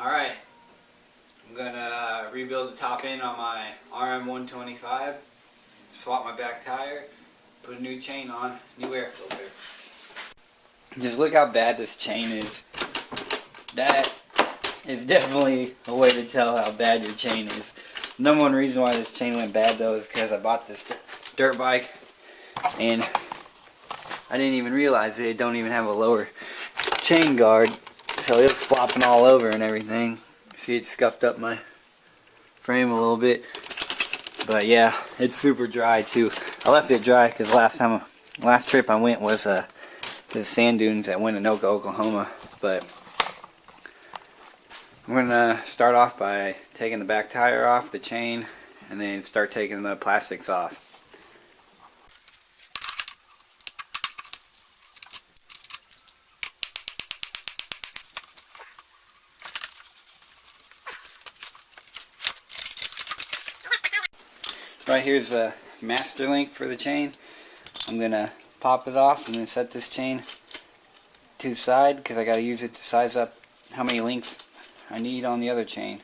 Alright, I'm gonna rebuild the top end on my rm125, swap my back tire, put a new chain on, new air filter. Just look how bad this chain is. That is definitely a way to tell how bad your chain is. Number one reason why this chain went bad though is because I bought this dirt bike and I didn't even realize it don't even have a lower chain guard. So it was flopping all over and everything. See, it scuffed up my frame a little bit. But yeah, it's super dry too. I left it dry because last trip I went was to the sand dunes at Winonoka, Oklahoma. But I'm gonna start off by taking the back tire off, the chain, and then start taking the plastics off. Right here's the master link for the chain. I'm gonna pop it off and then set this chain to the side because I gotta use it to size up how many links I need on the other chain.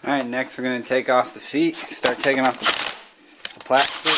Alright, next we're gonna take off the seat, start taking off the plastic.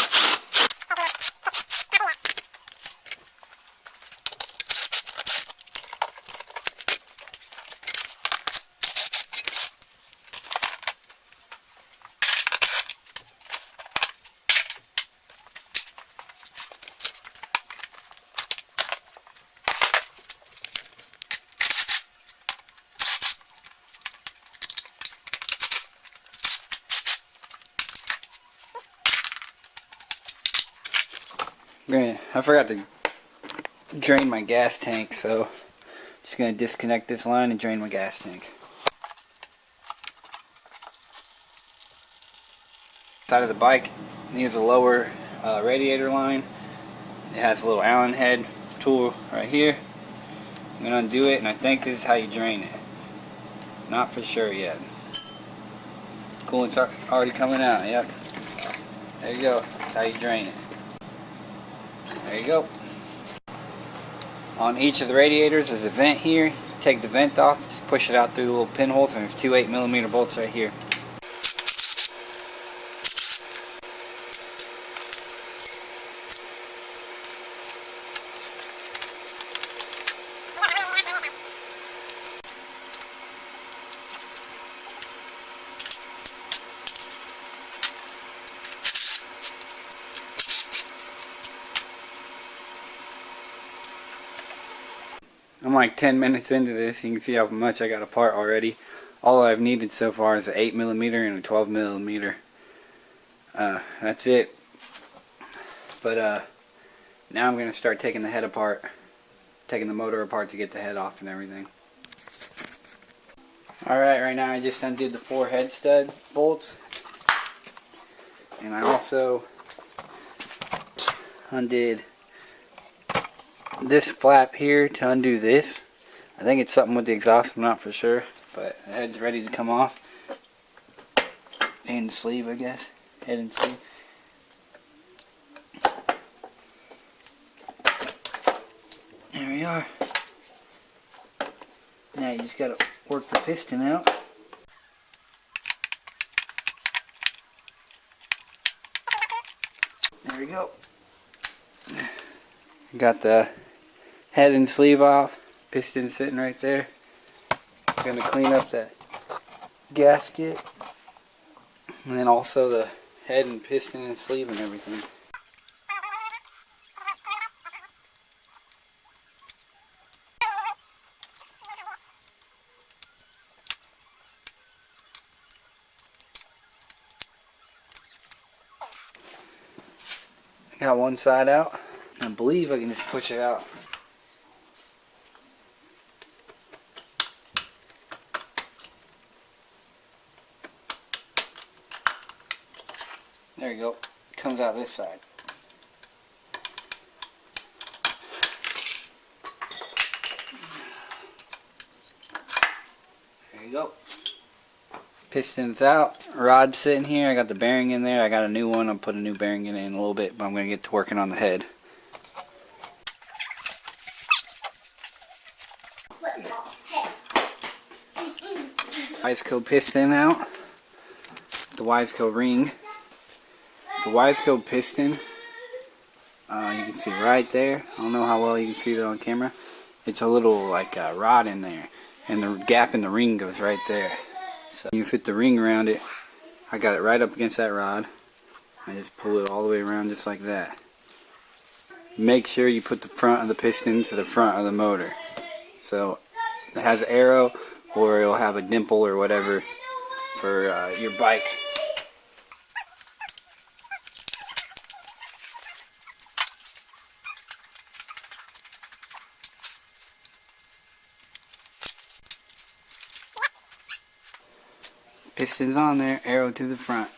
I forgot to drain my gas tank, so I'm just going to disconnect this line and drain my gas tank. Side of the bike, here's a lower radiator line. It has a little Allen head tool right here. I'm going to undo it, and I think this is how you drain it. Not for sure yet. Coolant's already coming out, yep. There you go, that's how you drain it. There you go. On each of the radiators there's a vent here. Take the vent off, just push it out through the little pinholes, and there's two 8mm bolts right here. I'm like 10 minutes into this. You can see how much I got apart already. All I've needed so far is an 8mm and a 12mm. That's it. But now I'm going to start taking the head apart. Taking the motor apart to get the head off and everything. Alright, right now I just undid the 4 head stud bolts. And I also undid this flap here to undo this. I think it's something with the exhaust, I'm not for sure, but the head's ready to come off. And the sleeve, I guess. Head and sleeve. There we are. Now you just gotta work the piston out. There we go. Got the head and sleeve off, piston sitting right there. Gonna clean up that gasket, and then also the head and piston and sleeve and everything. Got one side out. I believe I can just push it out. There you go. Comes out this side. There you go. Piston's out. Rod's sitting here. I got the bearing in there. I got a new one. I'll put a new bearing in it in a little bit, but I'm going to get to working on the head. Wiseco piston out. The Wiseco ring. The Wiseco piston. You can see right there. I don't know how well you can see that on camera. It's a little like rod in there, and the gap in the ring goes right there. So you fit the ring around it. I got it right up against that rod. I just pull it all the way around just like that. Make sure you put the front of the piston to the front of the motor. So it has an arrow, or it'll have a dimple or whatever for your bike. Piston's on there, arrow to the front.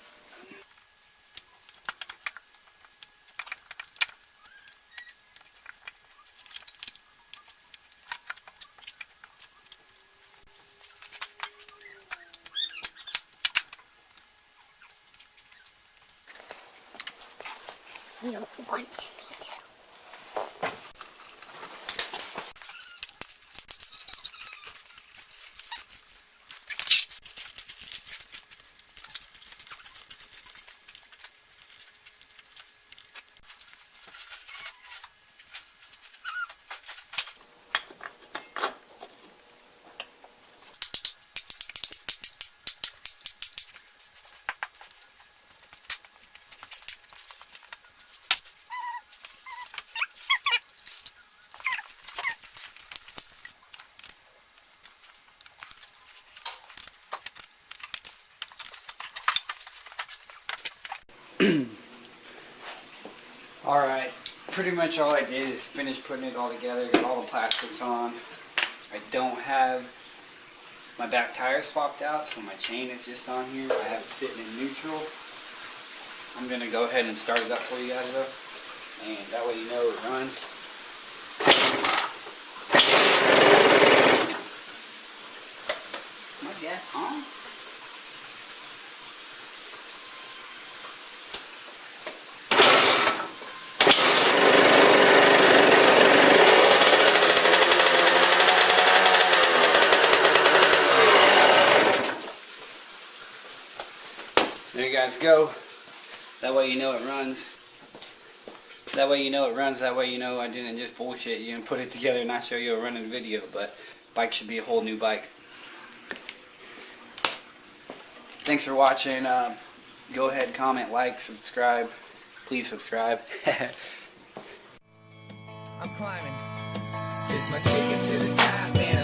You don't want me to. Alright, pretty much all I did is finish putting it all together, got all the plastics on. I don't have my back tire swapped out, so my chain is just on here. I have it sitting in neutral. I'm going to go ahead and start it up for you guys though, and that way you know it runs. My gas on? There you guys go. That way you know it runs. That way you know it runs. That way you know I didn't just bullshit you and put it together and not show you a running video. But bike should be a whole new bike. Thanks for watching. Go ahead, comment, like, subscribe. Please subscribe. I'm climbing. This my ticket to the top, man.